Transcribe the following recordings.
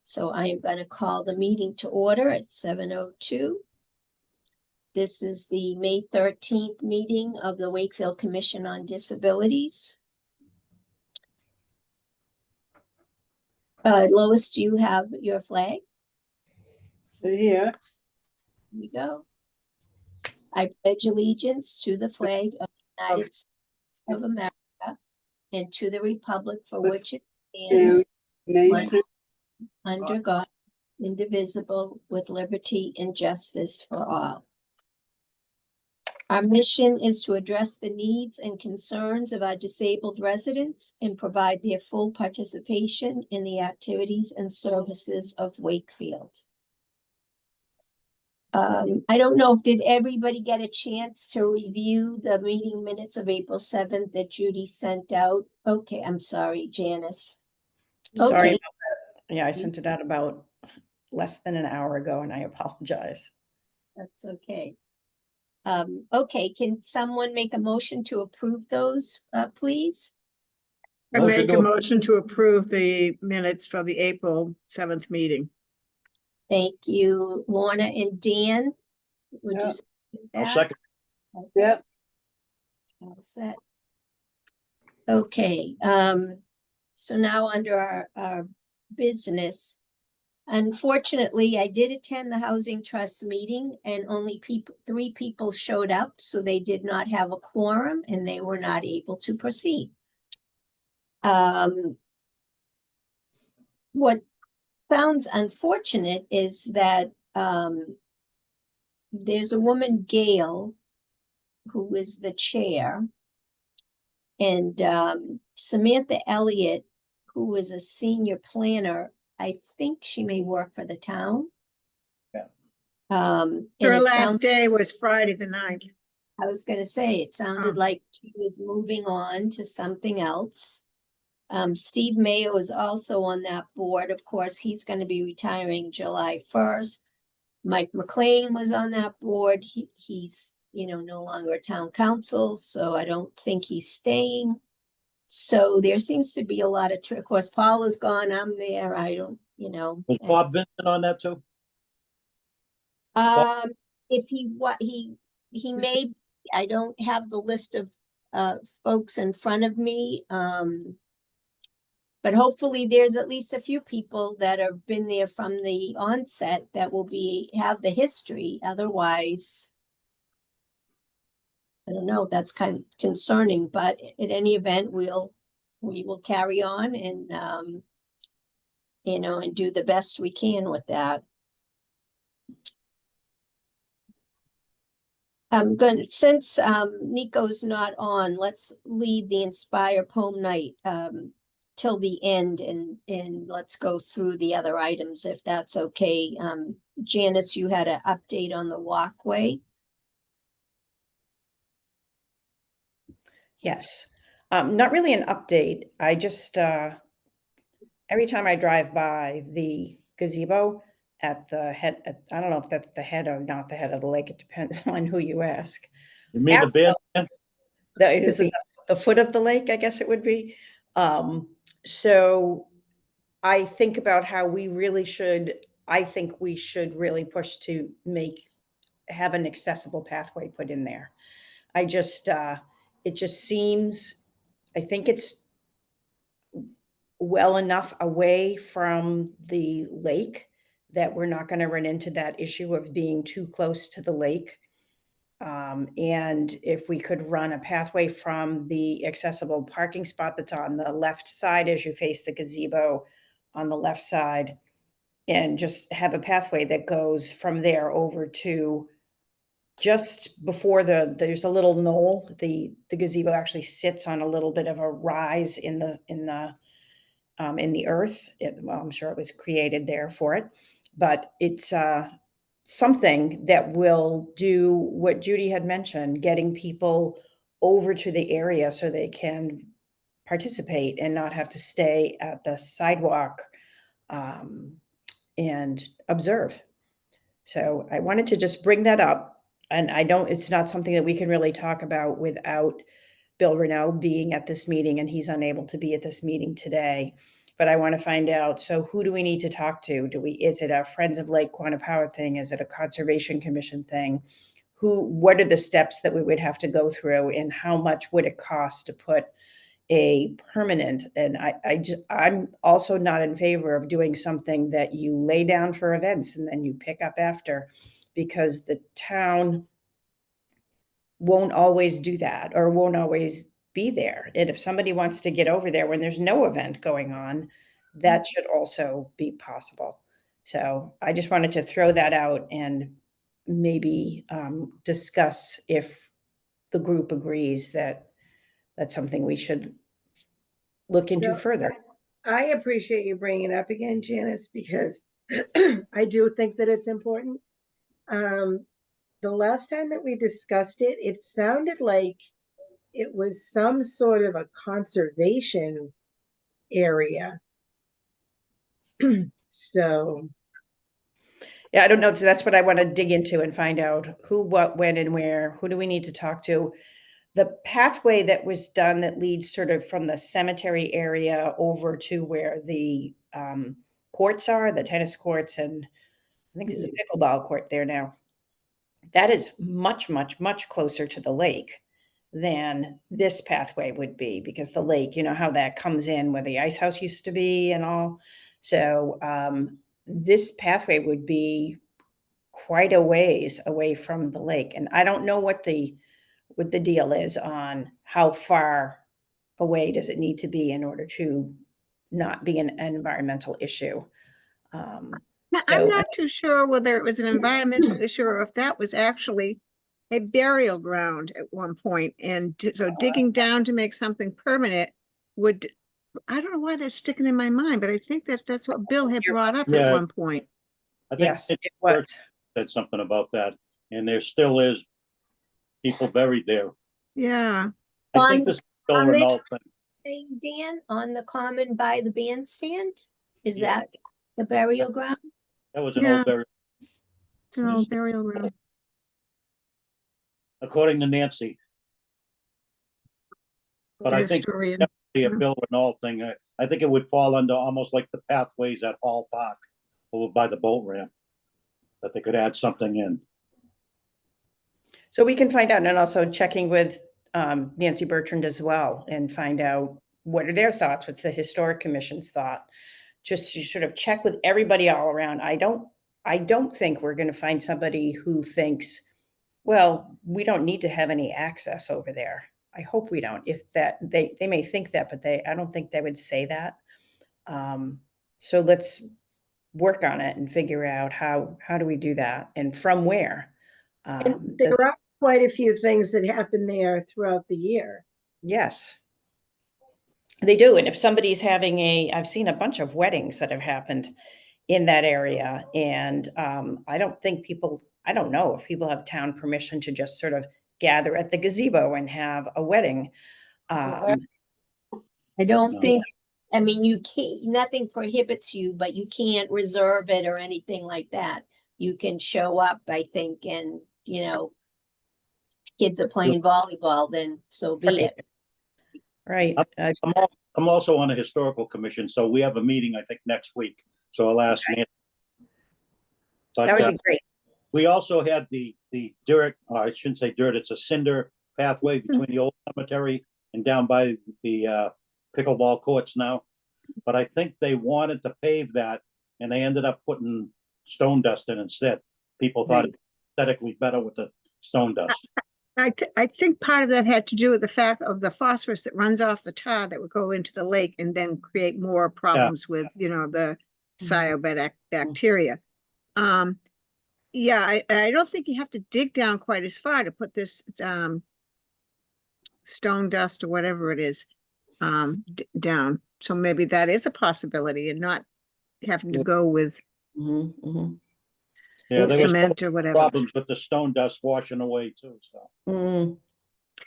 So I am going to call the meeting to order at 7:02. This is the May 13th meeting of the Wakefield Commission on Disabilities. Lois, do you have your flag? Yeah. Here we go. I pledge allegiance to the flag of the United States of America and to the republic for which it stands, Nation. under God, indivisible, with liberty and justice for all. Our mission is to address the needs and concerns of our disabled residents and provide their full participation in the activities and services of Wakefield. I don't know, did everybody get a chance to review the meeting minutes of April 7th that Judy sent out? Okay, I'm sorry, Janice. Sorry Okay. about that. Yeah, I sent it out about less than an hour ago and I apologize. That's okay. Okay, can someone make a motion to approve those, please? I make a motion to approve the minutes for the April 7th meeting. Thank you, Lorna and Dan. Would you Yep. second I'll that? second. Okay, Yep. all set. Okay, so now under our business, unfortunately, I did attend the Housing Trust meeting and only three people showed up, so they did not have a quorum and they were not able to proceed. What sounds unfortunate is that there's a woman, Gail, who is the chair, and Samantha Elliott, who is a senior planner. I think she may work for the town. Yeah. And Her it last day was Friday the 9th. I was going to say, it sounded Oh. like she was moving on to something else. Steve Mayo is also on that board. Of course, he's going to be retiring July 1st. Mike McLean was on that board. He's, no longer a town council, so I don't think he's staying. So there seems to be a lot of, of course, Paul is gone. I'm there. I don't, Was Bob Vincent on that too? if he may, I don't have the list of folks in front of me. But hopefully there's at least a few people that have been there from the onset that will have the history. Otherwise, I don't know, that's kind of concerning, but in any event, we will carry on and, and do the best we can with that. Since Nico's not on, let's leave the Inspire Poem Night till the end and let's go through the other items if that's okay. Janice, you had an update on the walkway. Yes, not really an update. I just, every time I drive by the gazebo at the head, I don't know if that's the head or not the head of the lake. It depends on who you ask. You mean the band? The foot of the lake, I guess it would be. So I think about how I think we should really push to have an accessible pathway put in there. It just seems, I think it's well enough away from the lake that we're not going to run into that issue of being too close to the lake. And if we could run a pathway from the accessible parking spot that's on the left side as you face the gazebo on the left side, and just have a pathway that goes from there over to just before there's a little knoll. The gazebo actually sits on a little bit of a rise in the earth. Well, I'm sure it was created there for it, but it's something that will do what Judy had mentioned, getting people over to the area so they can participate and not have to stay at the sidewalk and observe. So I wanted to just bring that up. And it's not something that we can really talk about without Bill Renaud being at this meeting, and he's unable to be at this meeting today. but I want to find out, so who do we need to talk to? Is it a Friends of Lake Quantipower thing? Is it a Conservation Commission thing? What are the steps that we would have to go through, and how much would it cost to put a permanent? And I'm also not in favor of doing something that you lay down for events and then you pick up after, because the town won't always do that or won't always be there. And if somebody wants to get over there when there's no event going on, that should also be possible. So I just wanted to throw that out and maybe discuss if the group agrees that that's something we should look into So, further. I appreciate you bringing it up again, Janice, because I do think that it's important. The last time that we discussed it, it sounded like it was some sort of a conservation area. So, Yeah, I don't know. So that's what I want to dig into and find out who, what, when, and where. Who do we need to talk to? The pathway that was done that leads sort of from the cemetery area over to where the courts are, the tennis courts, and I think there's a pickleball court there now. That is much, much, much closer to the lake than this pathway would be, because the lake, you know how that comes in where the ice house used to be and all. So this pathway would be quite a ways away from the lake. And I don't know what the deal is on how far away does it need to be in order to not be an environmental issue. Now, I'm not too sure whether it was an environmental issue or if that was actually a burial ground at one point. And so digging down to make something permanent would, I don't know why that's sticking in my mind, but I think that that's what Bill had brought up Yeah. at one point. I think Yes, it it was. said something about that, and there still is people buried there. Yeah. I think this is Bill on the- Renault thing. Hey, Dan, on the common by the bandstand, is Yeah. that the burial ground? That was an Yeah. old burial, It's an old burial ground. according to Nancy. But I think Historian. the Yeah. Bill Renault thing, I think it would fall under almost like the pathways at Hall Park over by the boat ramp, that they could add something in. So we can find out, and also checking with Nancy Bertrand as well and find out what are their thoughts, what's the Historic Commission's thought. Just to sort of check with everybody all around. I don't think we're going to find somebody who thinks, well, we don't need to have any access over there. I hope we don't. If that they may think that, but I don't think they would say that. So let's work on it and figure out how do we do that and from where. and there are quite a few things that happen there throughout the year. Yes, they do. And if somebody's having I've seen a bunch of weddings that have happened in that area. And I don't know if people have town permission to just sort of gather at the gazebo and have a wedding. I don't No. think, I mean, you can't, nothing prohibits you, but you can't reserve it or anything like that. You can show up, I think, and, you know, kids are playing volleyball, then so be it. Right. I'm also on a historical commission, so we have a meeting, I think, next week. So I'll ask Nancy. That would But be great. we also had the dirt, I shouldn't say dirt, it's a cinder pathway between the old cemetery and down by the pickleball courts now. But I think they wanted to pave that and they ended up putting stone dust in instead. People thought it was aesthetically better with the stone dust. I think part of that had to do with the fact of the phosphorus that runs off the tar that would go into the lake and then create more problems with, you know, the cyanobacteria. Yeah, I don't think you have to dig down quite as far to put this stone dust or whatever it is down. So maybe that is a possibility and not having to go with Yeah, there was cement or whatever. problems with the stone dust washing away too, so.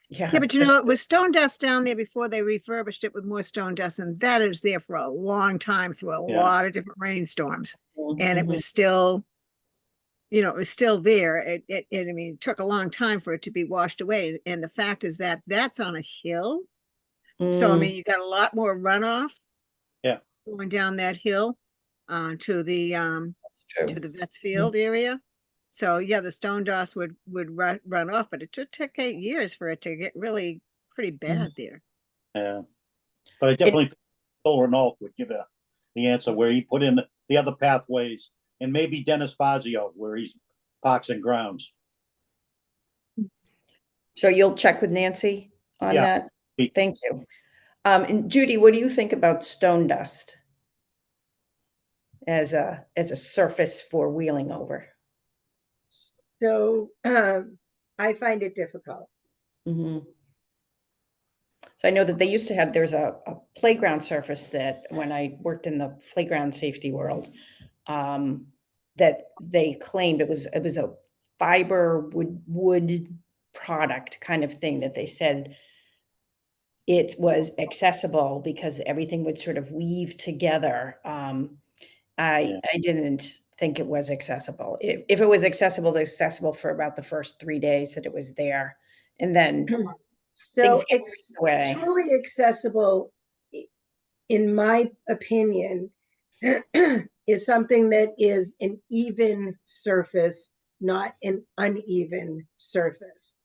Yeah, but you know, it was stone dust down there before they refurbished it with more stone dust, and that is there for a long time through a lot of different rainstorms. And it was still, you know, it was still there. I mean, it took a long time for it to be washed away. And the fact is that that's on a hill. So, I mean, you got a lot more runoff. Yeah. going down that hill to the True. Vets Field area. So yeah, the stone dust would run off, but it took 8 years for it to get really pretty bad there. Yeah. But I definitely think Bill Renault would give the answer where he put in the other pathways, and maybe Dennis Fazio where he's Parks and Grounds. So you'll check with Nancy on Yeah. that? Thank you. And Judy, what do you think about stone dust as a surface for wheeling over? So I find it difficult. Mhm. So I know that they used to have, there's a playground surface that when I worked in the playground safety world, that they claimed it was a fiber wood product kind of thing that they said it was accessible because everything would sort of weave together. I didn't think it was accessible. If it was accessible for about the first 3 days that it was there, and then So things get it's away. truly accessible, in my opinion, is something that is an even surface, not an uneven surface.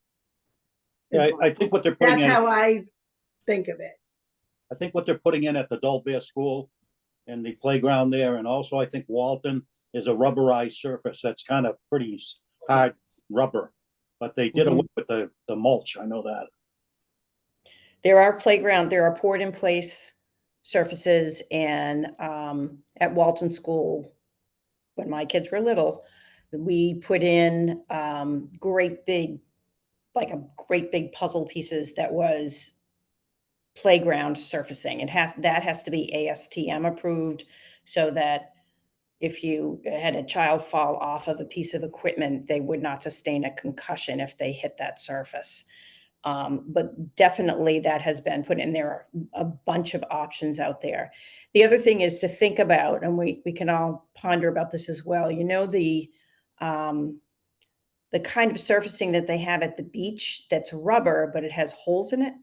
Yeah, I think what they're putting That's in, how I think of it. I think what they're putting in at the Dull Bear School and the playground there, and also I think Walton is a rubberized surface that's kind of pretty hard rubber. But they did away with the mulch. I know that. There are poured in place surfaces, and at Walton School, when my kids were little, we put in great big puzzle pieces that was playground surfacing. That has to be ASTM approved, so that if you had a child fall off of a piece of equipment, they would not sustain a concussion if they hit that surface. But definitely that has been put in. There are a bunch of options out there. The other thing is to think about, and we can all ponder about this as well, the kind of surfacing that they have at the beach that's rubber, but it has holes in it.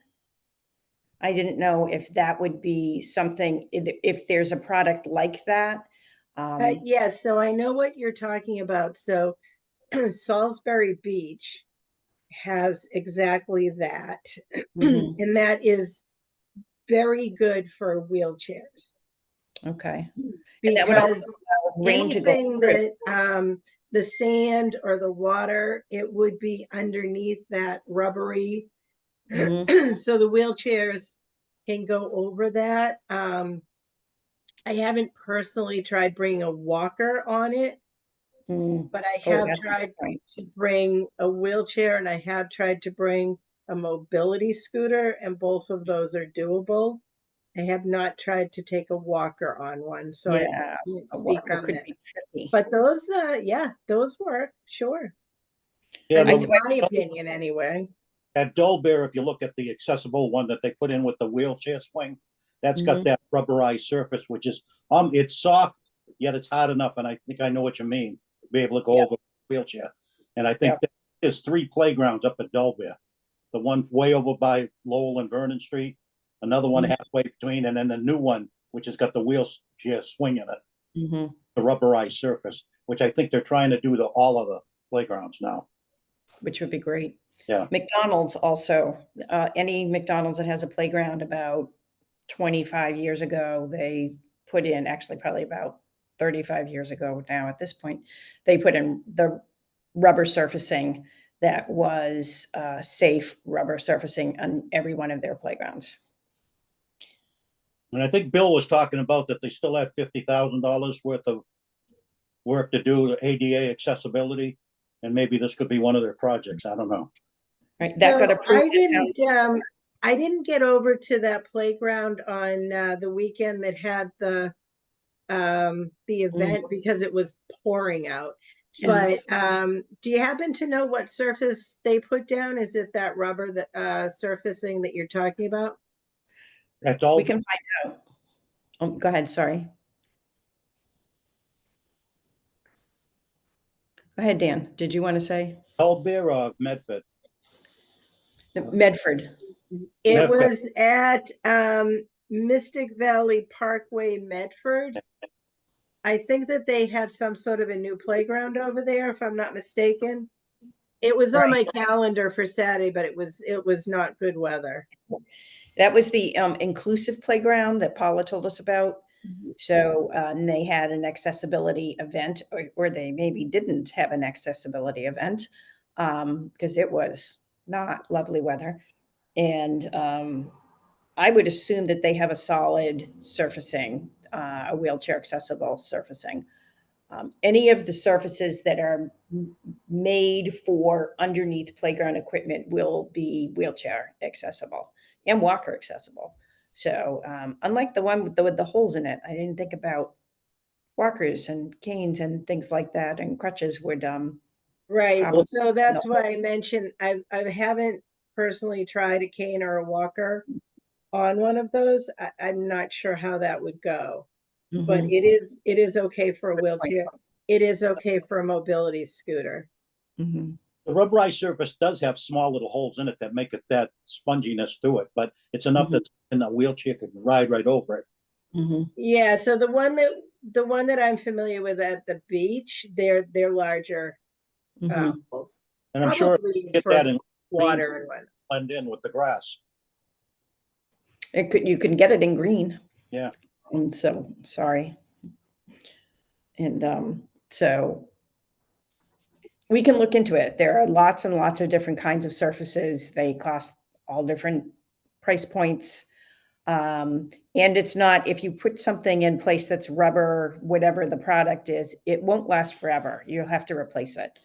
I didn't know if that would be something, if there's a product like that. Yes, so I know what you're talking about. So Salisbury Beach has exactly that. Mhm. And that is very good for wheelchairs. Okay. And that would Because allow rain to go anything through. that the sand or the water, it would be underneath that rubbery. Mhm. So the wheelchairs can go over that. I haven't personally tried bringing a walker on it, Mm. but I Oh, have that's a good tried point. to bring a wheelchair, and I have tried to bring a mobility scooter, and both of those are doable. I have not tried to take a walker on one, so I Yeah, can't a speak walker on could that. be tricky. But those, yeah, those work, sure. Yeah, I mean, the, my opinion anyway. at Dull Bear, if you look at the accessible one that they put in with the wheelchair swing, that's got Mhm. that rubberized surface, which is it's soft, yet it's hard enough. And I think I know what you mean, to be able to go Yeah. over a wheelchair. And I Yeah. think there's 3 playgrounds up at Dull Bear. The one way over by Lowell and Vernon Street, another one Mhm. halfway between, and then the new one, which has got the wheelchair swing in it, Mhm. the rubberized surface, which I think they're trying to do to all of the playgrounds now. Which would be great. Yeah. McDonald's also, any McDonald's that has a playground, about 25 years ago, they put in, actually probably about 35 years ago now at this point, they put in the rubber surfacing that was safe rubber surfacing on every one of their playgrounds. And I think Bill was talking about that they still have $50,000 worth of work to do to ADA accessibility. And maybe this could be one of their projects. I don't know. Right? That got So approved at town. I didn't get over to that playground on the weekend that had the event because it was pouring out. But Yes. do you happen to know what surface they put down? Is it that rubber that surfacing that you're talking about? At We Dull, can find out. Go ahead, sorry. Go ahead, Dan. Did you want to say? Dull Bear or Medford? Medford. It Medford. was at Mystic Valley Parkway, Medford. I think that they had some sort of a new playground over there, if I'm not mistaken. It was on my calendar for Saturday, but it was not good weather. That was the inclusive playground that Paula told us about. So, and they had an accessibility event, or they maybe didn't have an accessibility event, because it was not lovely weather. And I would assume that they have a solid surfacing, a wheelchair accessible surfacing. Any of the surfaces that are made for underneath playground equipment will be wheelchair accessible and walker accessible. So unlike the one with the holes in it, I didn't think about walkers and canes and things like that, and crutches would Right, probably so that's no. why I mentioned, I haven't personally tried a cane or a walker on one of those. I'm not sure how that would go. But Mhm. it is okay for a wheelchair. It is okay for a mobility scooter. Mhm. The rubberized surface does have small little holes in it that make it that sponginess to it, but it's enough that in a wheelchair could ride right over it. Mhm. Yeah, so the one that I'm familiar with at the beach, they're larger Mhm. holes. And I'm sure Probably get for that in green water and what. blend in with the grass. You can get it in green. Yeah. And so, sorry. And so we can look into it. There are lots and lots of different kinds of surfaces. They cost all different price points. And it's not, if you put something in place that's rubber, whatever the product is, it won't last forever. You'll have to replace it.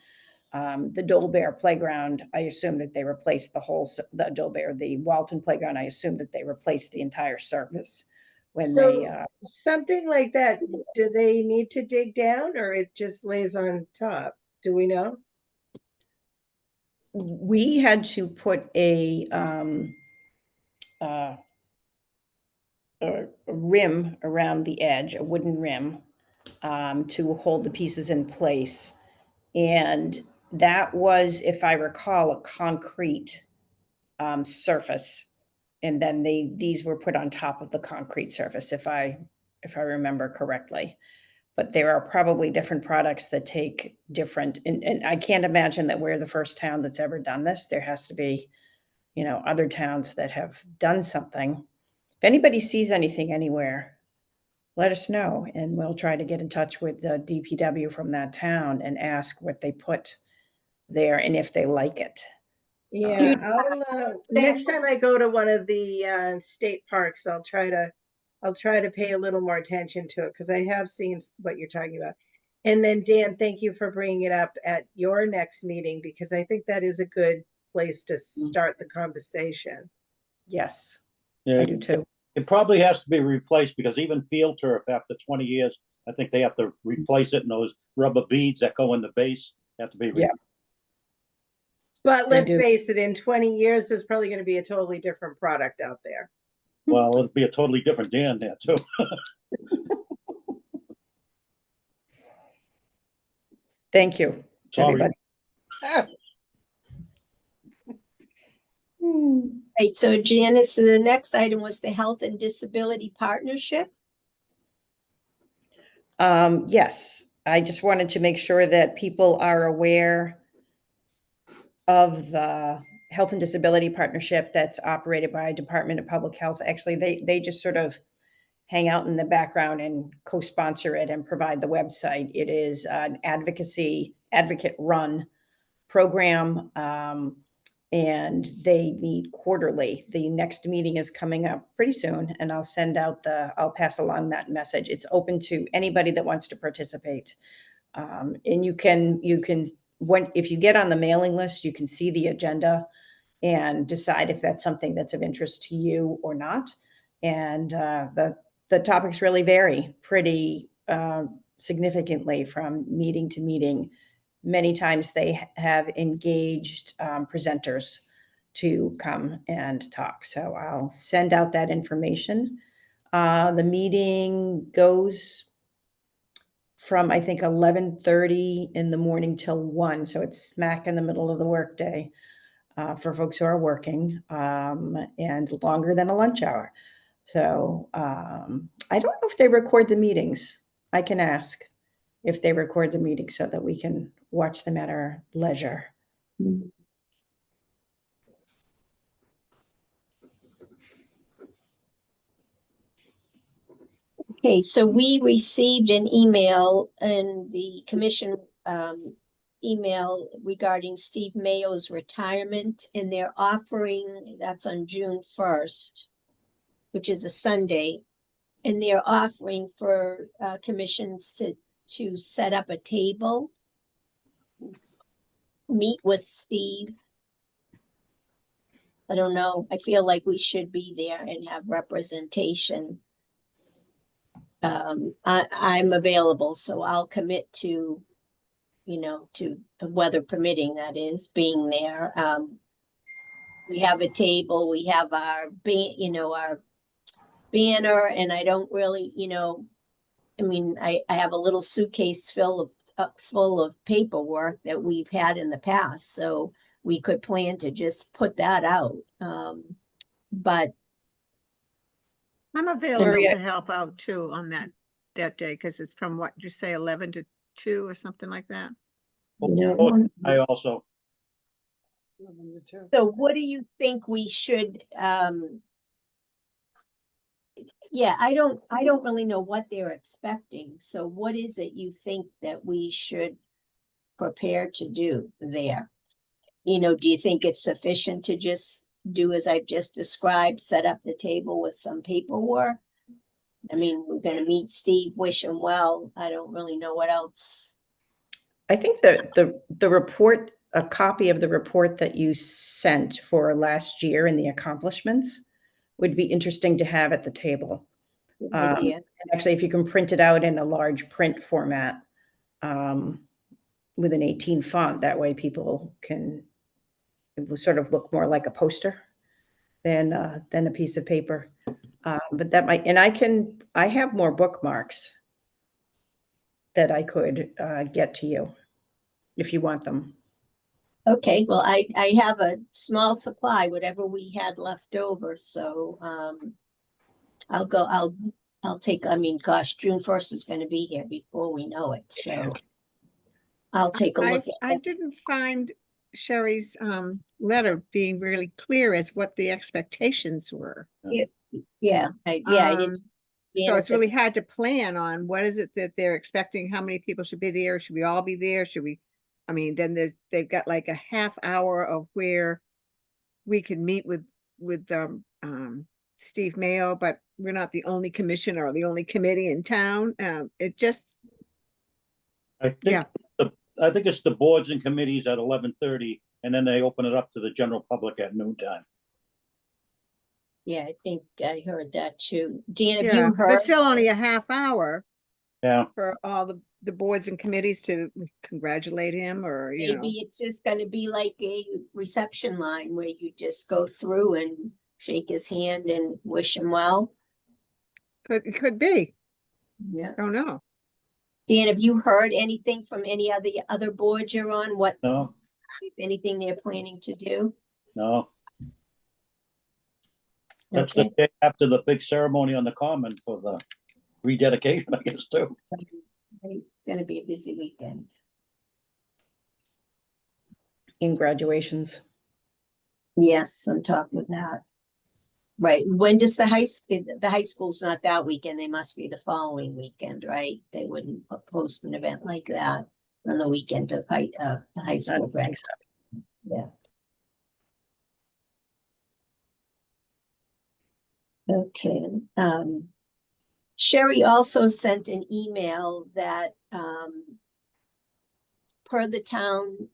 The Dole Bear playground, I assume that they replaced the Dole Bear, the Walton playground, I assume that they replaced the entire surface when they, So something like that, do they need to dig down or it just lays on top? Do we know? we had to put uh, a rim around the edge, a wooden rim, to hold the pieces in place. And that was, if I recall, a concrete surface. And then these were put on top of the concrete surface, if I remember correctly. But there are probably different products that take different, and I can't imagine that we're the first town that's ever done this. There has to be, other towns that have done something. If anybody sees anything anywhere, let us know, and we'll try to get in touch with the DPW from that town and ask what they put there and if they like it. Yeah, next time I go to one of the state parks, I'll try to pay a little more attention to it because I have seen what you're talking about. And then Dan, thank you for bringing it up at your next meeting because I think that is a good place to start the conversation. Yes, Yeah, I do too. it probably has to be replaced because even field turf after 20 years, I think they have to replace it, and those rubber beads that go in the base have to be Yeah. But They let's do. face it, in 20 years, there's probably going to be a totally different product out there. Well, it'll be a totally different Dan there too. Thank you, Sorry. everybody. Right, so Janice, the next item was the Health and Disability Partnership. Yes, I just wanted to make sure that people are aware of the Health and Disability Partnership that's operated by Department of Public Health. Actually, they just sort of hang out in the background and co-sponsor it and provide the website. It is an advocate-run program, and they meet quarterly. The next meeting is coming up pretty soon, and I'll pass along that message. It's open to anybody that wants to participate. And you can, if you get on the mailing list, you can see the agenda and decide if that's something that's of interest to you or not. And the topics really vary pretty significantly from meeting to meeting. Many times they have engaged presenters to come and talk. So I'll send out that information. The meeting goes from, I think, 11:30 in the morning till 1. So it's smack in the middle of the workday for folks who are working, and longer than a lunch hour. So I don't know if they record the meetings. I can ask if they record the meetings so that we can watch them at our leisure. Okay, so we received an email in the commission email regarding Steve Mayo's retirement, and they're offering, that's on June 1st, which is a Sunday, and they're offering for commissions to set up a table, meet with Steve. I don't know, I feel like we should be there and have representation. I'm available, so I'll commit to, you know, to weather permitting, that is, being there. We have a table, we have our our banner, and I don't really, I mean, I have a little suitcase full of paperwork that we've had in the past, so we could plan to just put that out. But I'm available Maria- to help out too on that day, because it's from what you say, 11 to 2 or something like that. I also, so what do you think we should, yeah, I don't really know what they're expecting. So what is it you think that we should prepare to do there? Do you think it's sufficient to just do as I've just described, set up the table with some paperwork? I mean, we're gonna meet Steve, wish him well. I don't really know what else. I think that the report, a copy of the report that you sent for last year and the accomplishments would be interesting to have at the table. Good idea. And actually, if you can print it out in a large print format with an 18 font, that way people can, it will sort of look more like a poster than a piece of paper. But that might, and I have more bookmarks that I could get to you if you want them. Okay, well, I have a small supply, whatever we had left over, so I'll take, I mean, gosh, June 1st is gonna be here before we know it, so I'll take a look I at it. didn't find Sherry's letter being really clear as what the expectations were. Yeah, I didn't. So Deanna it's said- really hard to plan on what is it that they're expecting, how many people should be there, should we all be there, I mean, then they've got like a half hour of where we can meet with Steve Mayo, but we're not the only commission or the only committee in town. It just, I Yeah. think, I think it's the boards and committees at 11:30, and then they open it up to the general public at noontime. Yeah, I think I heard that too. Dan, have yeah, you heard? there's still only a half hour Yeah, for all the boards and committees to congratulate him, or, Maybe it's just gonna be like a reception line where you just go through and shake his hand and wish him well. it could be, Yeah. don't know. Dan, have you heard anything from any of the other boards you're on? What, no, if anything they're planning to do? no. That's the Okay. day after the big ceremony on the common for the rededication, I guess, too. Right, it's gonna be a busy weekend. In graduations. Yes, on top of that. Right, when does the high school's not that weekend, they must be the following weekend, right? They wouldn't post an event like that on the weekend of the high I school don't grad. think so. Yeah. Okay, Sherry also sent an email that, per the town,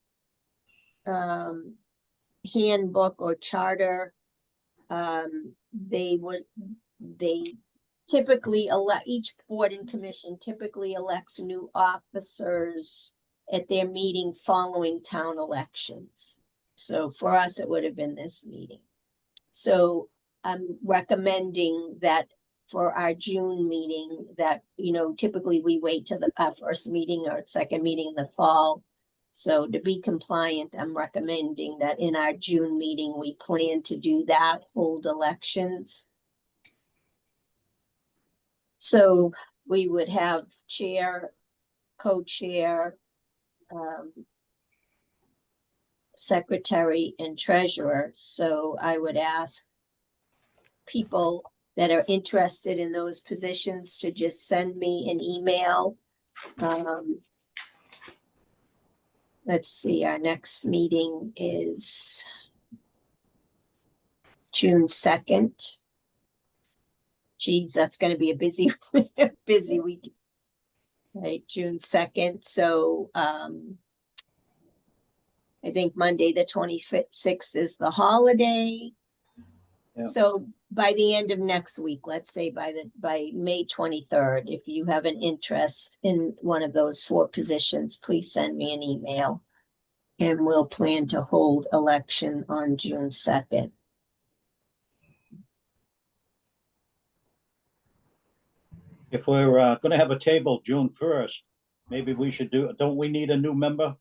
handbook or charter, they typically elect, each board and commission typically elects new officers at their meeting following town elections. So for us, it would have been this meeting. So I'm recommending that for our June meeting that, typically we wait till our first meeting or second meeting in the fall. So to be compliant, I'm recommending that in our June meeting, we plan to do that, hold elections. So we would have chair, co-chair, secretary and treasurer. So I would ask people that are interested in those positions to just send me an email. Let's see, our next meeting is June 2nd. Geez, that's gonna be a busy, busy week. Right, June 2nd, so, I think Monday, the 26th is the holiday. Yeah. So by the end of next week, let's say by May 23rd, if you have an interest in one of those 4 positions, please send me an email. And we'll plan to hold election on June 2nd. If we're gonna have a table June 1st, maybe we should don't we need a new member?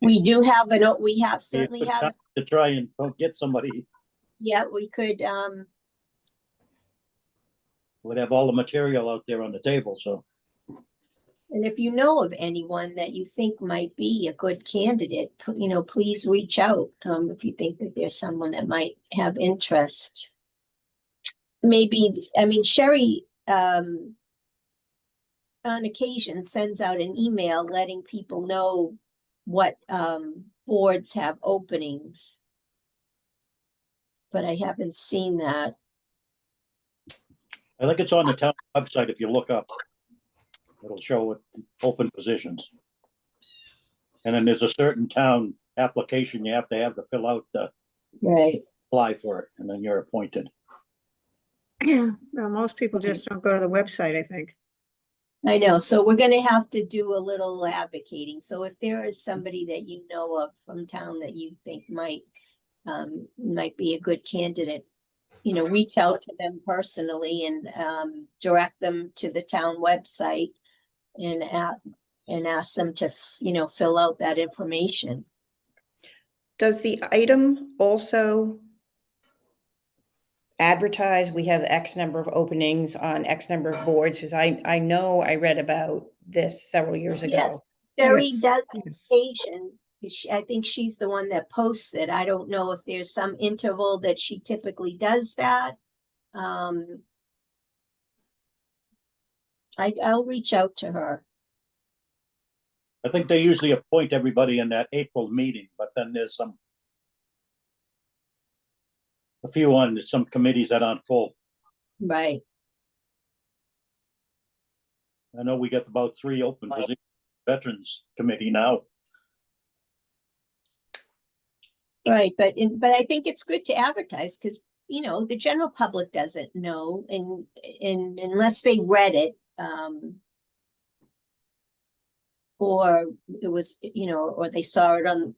We do have we have Be a certainly good have, time to try and get somebody, yeah, we could, would have all the material out there on the table, so. and if you know of anyone that you think might be a good candidate, please reach out, if you think that there's someone that might have interest. Maybe, I mean, Sherry, on occasion sends out an email letting people know what, boards have openings. But I haven't seen that. I think it's on the town website if you look up. It'll show open positions. And then there's a certain town application you have to fill out to Right. apply for it, and then you're appointed. Yeah, well, most people just don't go to the website, I think. I know, so we're gonna have to do a little advocating. So if there is somebody that you know of from town that you think might be a good candidate, reach out to them personally and direct them to the town website and ask them to, fill out that information. Does the item also advertise we have X number of openings on X number of boards? Because I know I read about this several years ago. Yes, Sherry Yes, does yes. occasion. I think she's the one that posts it. I don't know if there's some interval that she typically does that. I'll reach out to her. I think they usually appoint everybody in that April meeting, but then there's a few on some committees that aren't full. Right. I know we got about 3 open positions, Veterans Committee now. Right, but I think it's good to advertise because, the general public doesn't know and unless they read it, or it was, or they saw it on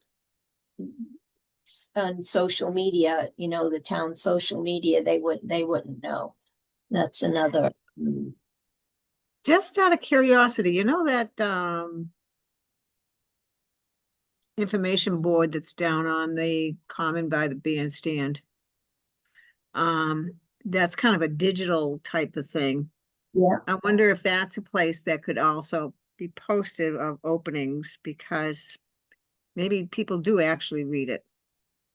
social media, the town social media, they wouldn't know. That's another. Just out of curiosity, you know that information board that's down on the common by the bandstand? That's kind of a digital type of thing. Yeah. I wonder if that's a place that could also be posted of openings, because maybe people do actually read it.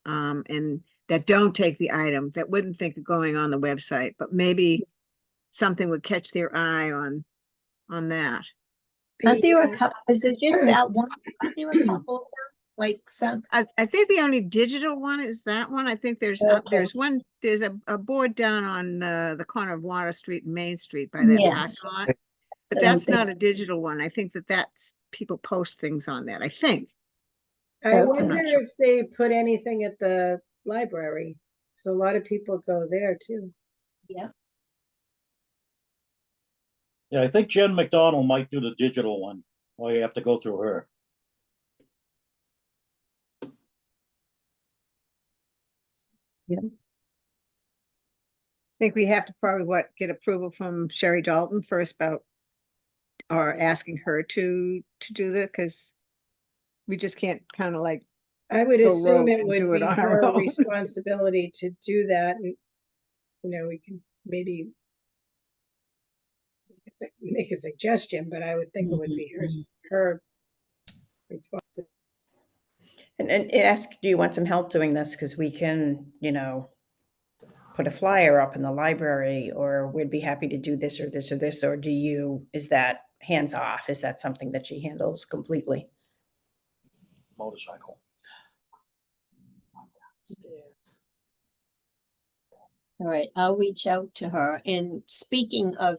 And that don't take the item, that wouldn't think of going on the website, but maybe something would catch their eye on that. Aren't there a couple, is it just that one? Aren't there a couple of them? Like some, I think the only digital one is that one. I think there's Okay. there's a board down on the corner of Water Street and Main Street by that Yes. parking lot. But I don't that's not think- a digital one. I think that's people post things on that, I think. I Okay. wonder sure. if they put anything at the library. So a lot of people go there too. yeah, Yeah, I think Jen McDonald might do the digital one, or you have to go through her. I think we have to probably get approval from Sherry Dalton first about, or asking her to do that, because we just can't kind of like, I would Go assume rogue it and would do it be on our her own. responsibility to do that. And we can maybe make a suggestion, but I would think it would be her responsibility. And ask, do you want some help doing this? Because we can, put a flyer up in the library, or we'd be happy to do this or this or this, or is that hands off? Is that something that she handles completely? Motorcycle. All right, I'll reach out to her. And speaking of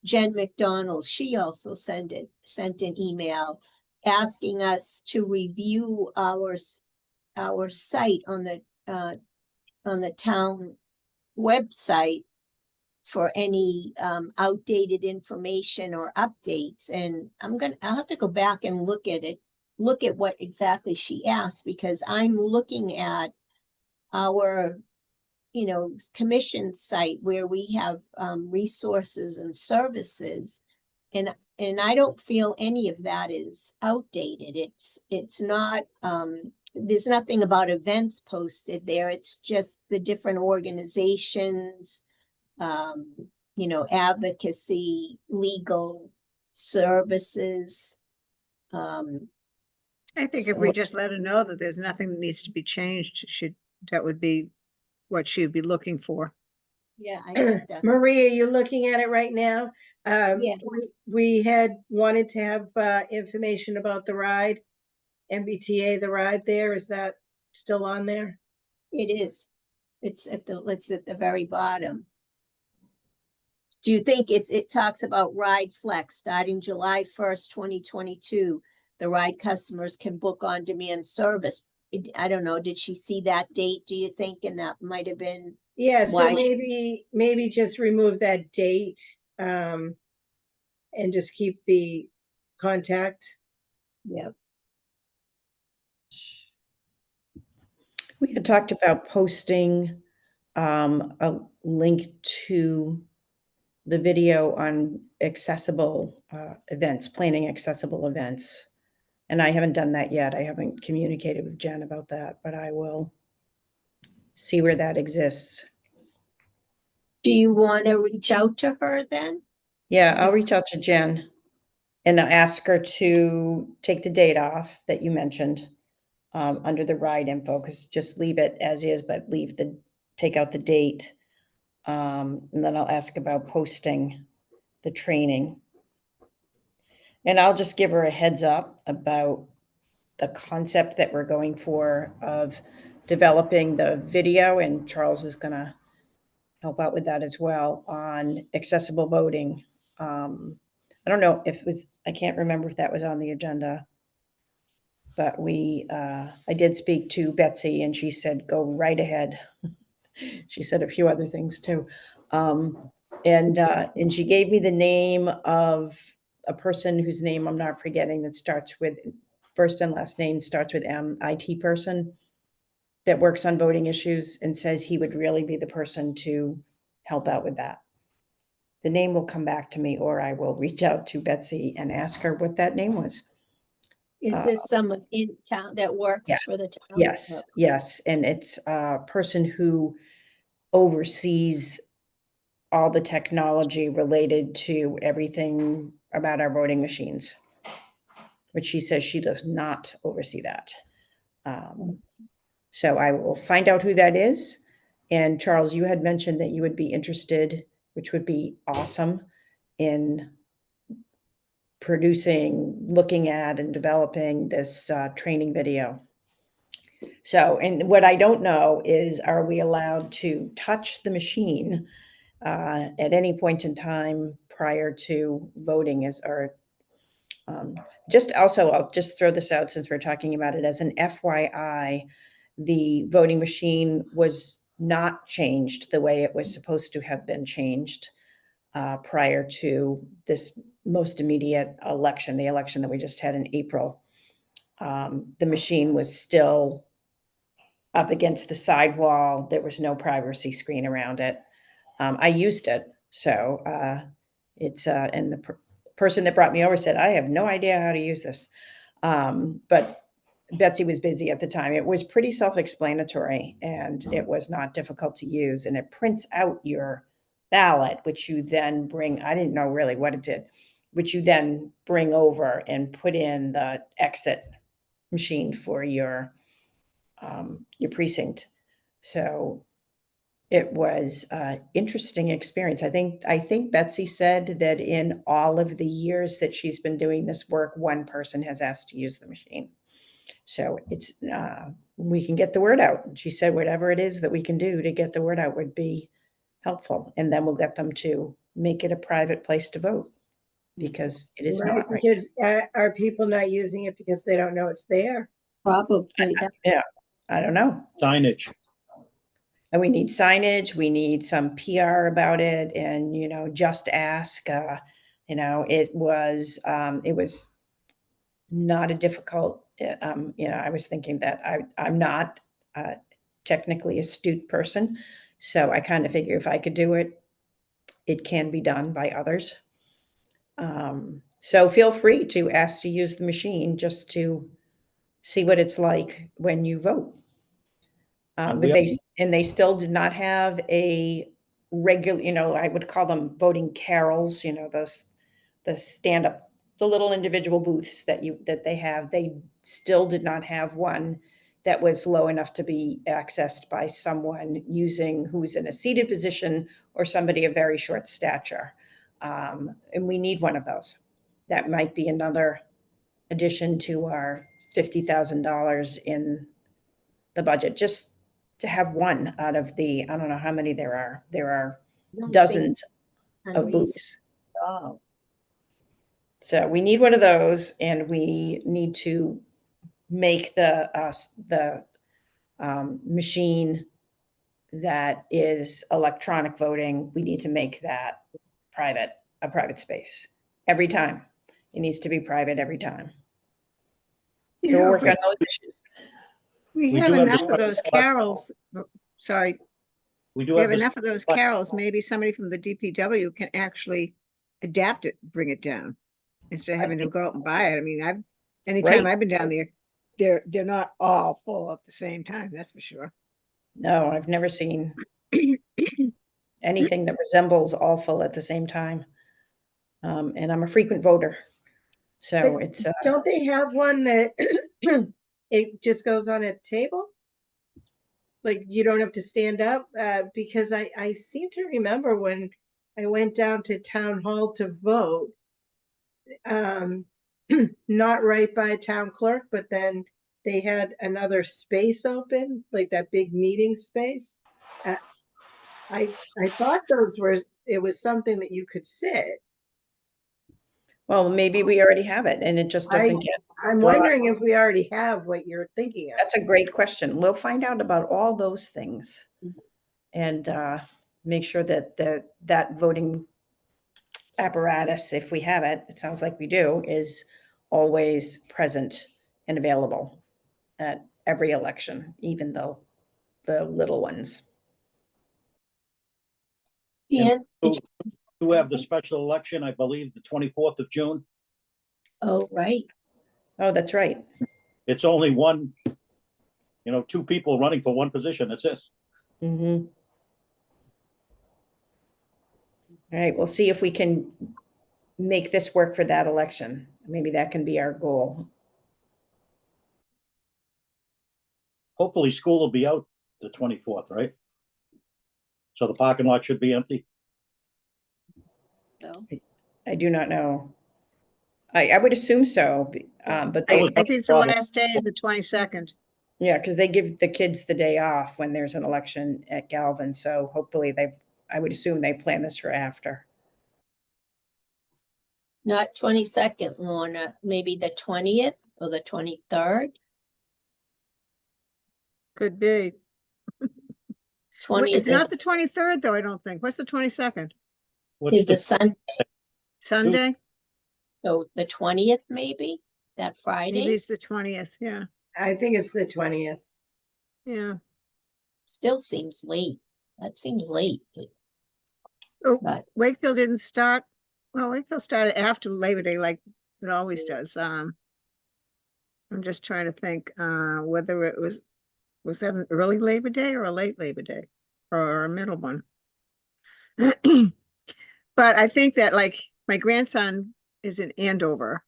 Jen McDonald, she also sent an email asking us to review our site on the town website for any outdated information or updates. And I'll have to go back and look at what exactly she asked, because I'm looking at our commission site where we have resources and services. And I don't feel any of that is outdated. It's not, there's nothing about events posted there. It's just the different organizations, advocacy, legal services. I think if we just let her know that there's nothing that needs to be changed, that would be what she'd be looking for. Yeah, I think that's. Maria, you're looking at it right now. Yeah. We had wanted to have information about the ride, MBTA, the ride there. Is that still on there? It is. It's at the very bottom. Do you think it talks about Ride Flex starting July 1st, 2022? The ride customers can book on demand service. I don't know. Did she see that date, do you think? And that might have been. Yeah, so why maybe just remove that date and just keep the contact. Yeah. We had talked about posting a link to the video on accessible events, planning accessible events. And I haven't done that yet. I haven't communicated with Jen about that, but I will see where that exists. Do you want to reach out to her then? Yeah, I'll reach out to Jen and ask her to take the date off that you mentioned under the ride info, because just leave it as is, but take out the date. And then I'll ask about posting the training. And I'll just give her a heads up about the concept that we're going for of developing the video, and Charles is going to help out with that as well on accessible voting. I don't know if it was, I can't remember if that was on the agenda, but I did speak to Betsy and she said, go right ahead. She said a few other things too. And she gave me the name of a person whose name I'm not forgetting, that starts with first and last name starts with M, IT person that works on voting issues, and says he would really be the person to help out with that. The name will come back to me, or I will reach out to Betsy and ask her what that name was. Is this someone in town that works yeah. for the town? Yes, yes. And it's a person who oversees all the technology related to everything about our voting machines, which she says she does not oversee that. So I will find out who that is. And Charles, you had mentioned that you would be interested, which would be awesome, in looking at and developing this training video. So, and what I don't know is, are we allowed to touch the machine at any point in time prior to voting? Just also, I'll just throw this out since we're talking about it as an FYI, the voting machine was not changed the way it was supposed to have been changed prior to this most immediate election, the election that we just had in April. The machine was still up against the sidewall. There was no privacy screen around it. I used it. So and the person that brought me over said, I have no idea how to use this. But Betsy was busy at the time. It was pretty self-explanatory and it was not difficult to use. And it prints out your ballot, which you then bring, I didn't know really what it did, which you then bring over and put in the exit machine for your precinct. So it was an interesting experience. I think Betsy said that in all of the years that she's been doing this work, one person has asked to use the machine. So it's we can get the word out. She said whatever it is that we can do to get the word out would be helpful, and then we'll get them to make it a private place to vote because it is Right, not right. because are people not using it because they don't know it's there? Probably that. Yeah, I don't know. Signage. And we need signage, we need some PR about it, and, just ask, it was not a difficult, I was thinking that I'm not a technically astute person, so I kind of figure if I could do it, it can be done by others. So feel free to ask to use the machine just to see what it's like when you vote. And But we- they still did not have a regular, I would call them voting carols, the stand up, the little individual booths that they have. They still did not have one that was low enough to be accessed by someone who's in a seated position or somebody of very short stature. And we need one of those. That might be another addition to our $50,000 in the budget, just to have one out of the, I don't know how many there are. There are I don't think dozens of unreasonable. booths. So we need one of those, and we need to make the machine that is electronic voting. We need to make that a private space every time. It needs to be private every time. You So we'll know, work but on those issues. we We have do have enough this- of those carols. Sorry, We do we have this- enough of those carols. Maybe somebody from the DPW can actually adapt it, bring it down instead of having to go out and buy it. I mean, anytime Right. I've been down there, they're not all full at the same time. That's for sure. No, I've never seen anything that resembles all full at the same time. And I'm a frequent voter. So But it's, Don't they have one that it just goes on a table? Like you don't have to stand up? Because I seem to remember when I went down to town hall to vote, not right by town clerk, but then they had another space open, like that big meeting space. I thought it was something that you could sit. well, maybe we already have it and it just doesn't get. I'm brought- wondering if we already have what you're thinking of. That's a great question. We'll find out about all those things and make sure that that voting apparatus, if we have it, it sounds like we do, is always present and available at every election, even though the little ones. And, We have the special election, I believe, the 24th of June. oh, right. Oh, that's right. It's only one, two people running for one position. That's it. Mm-hmm. All right, we'll see if we can make this work for that election. Maybe that can be our goal. Hopefully school will be out the 24th, right? So the parking lot should be empty. So, I do not know. I would assume so, but I was- I think the Problem. last day is the 22nd. yeah, because they give the kids the day off when there's an election at Galvin. So hopefully I would assume they plan this for after. not 22nd, Lorna, maybe the 20th or the 23rd? Could be. 20th It's is, not the 23rd though, I don't think. What's the 22nd? What's is a the- Sunday, Sunday? so the 20th maybe, that Maybe Friday? it's the 20th. Yeah, I think it's the 20th. yeah. Still seems late. That seems late. Oh, But Wakefield didn't start. Well, Wakefield started after Labor Day like it always does. I'm just trying to think, whether it was that an early Labor Day or a late Labor Day or a middle one? But I think that like my grandson is in Andover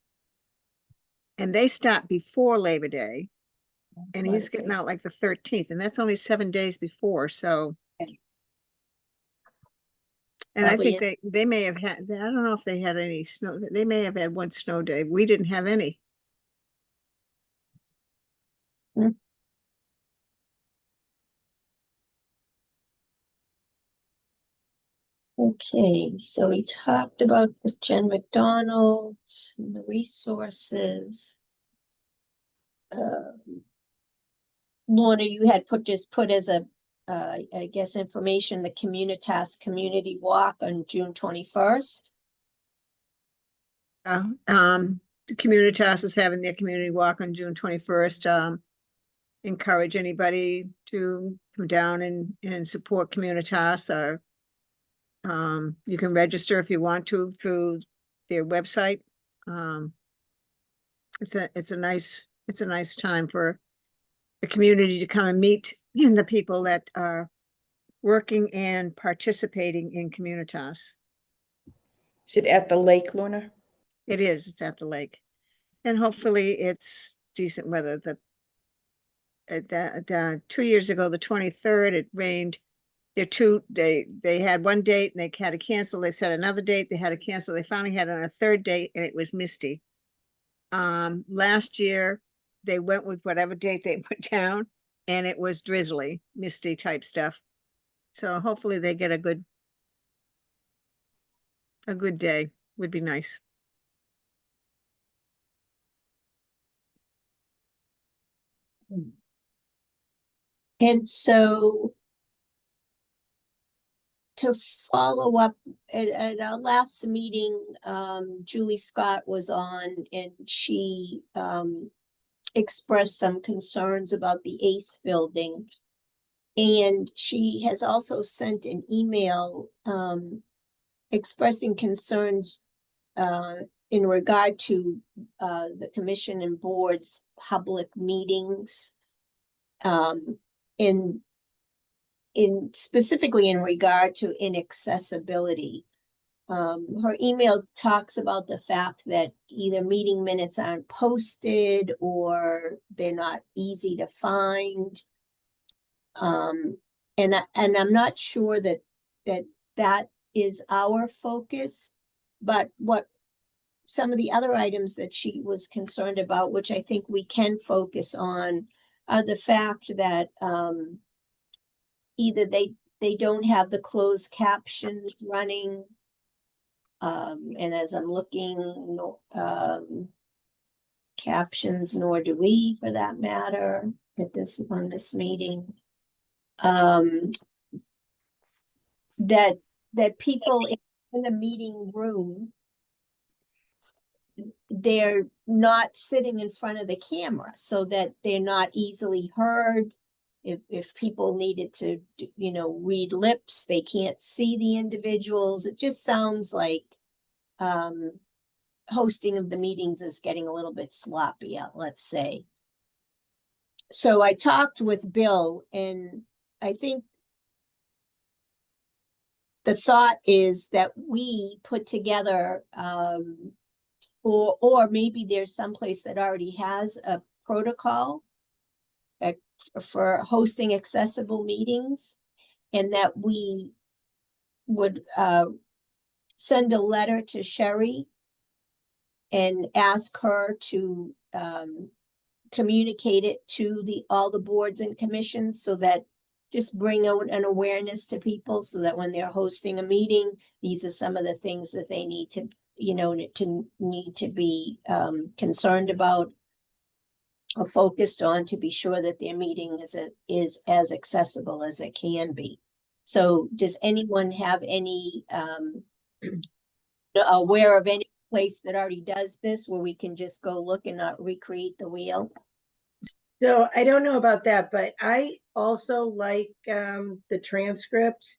and they stop before Labor Day and he's getting out like the 13th and that's only 7 days before. So, and I Probably think they may have had, I don't know if they had any snow. They may have had one snow day. We didn't have any. Okay, so we talked about the Jen McDonald, and the resources. Lorna, you had just put as a, I guess, information, the Communitas Community Walk on June 21st. The Communitas is having their community walk on June 21st. Encourage anybody to come down and support Communitas, or you can register if you want to through their website. It's a nice time for the community to come and meet the people that are working and participating in Communitas. Is it at the lake, Lorna? It's at the lake. And hopefully it's decent weather. The 2 years ago, the 23rd, it rained. They had one date and they had to cancel. They set another date, they had to cancel. They finally had on a third date and it was misty. Last year they went with whatever date they put down and it was drizzly, misty type stuff. So hopefully they get a good day. Would be nice. And so to follow up at our last meeting, Julie Scott was on and she expressed some concerns about the ACE building. And she has also sent an email expressing concerns in regard to the commission and board's public meetings. In specifically in regard to inaccessibility. Her email talks about the fact that either meeting minutes aren't posted or they're not easy to find. And I'm not sure that is our focus, but what some of the other items that she was concerned about, which I think we can focus on, are the fact that either they don't have the closed captions running. And as I'm looking, captions, nor do we for that matter, on this meeting. That people in the meeting room, they're not sitting in front of the camera so that they're not easily heard. If people needed to, read lips, they can't see the individuals. It just sounds like hosting of the meetings is getting a little bit sloppy, let's say. So I talked with Bill, and I think the thought is that we put together, or maybe there's someplace that already has a protocol for hosting accessible meetings, and that we would send a letter to Sherry and ask her to communicate it to all the boards and commissions, so that just bring out an awareness to people so that when they're hosting a meeting, these are some of the things that they need to, need to be concerned about or focused on, to be sure that their meeting is as accessible as it can be. So does anyone have any aware of any place that already does this where we can just go look and not recreate the wheel? So I don't know about that, but I also like the transcript.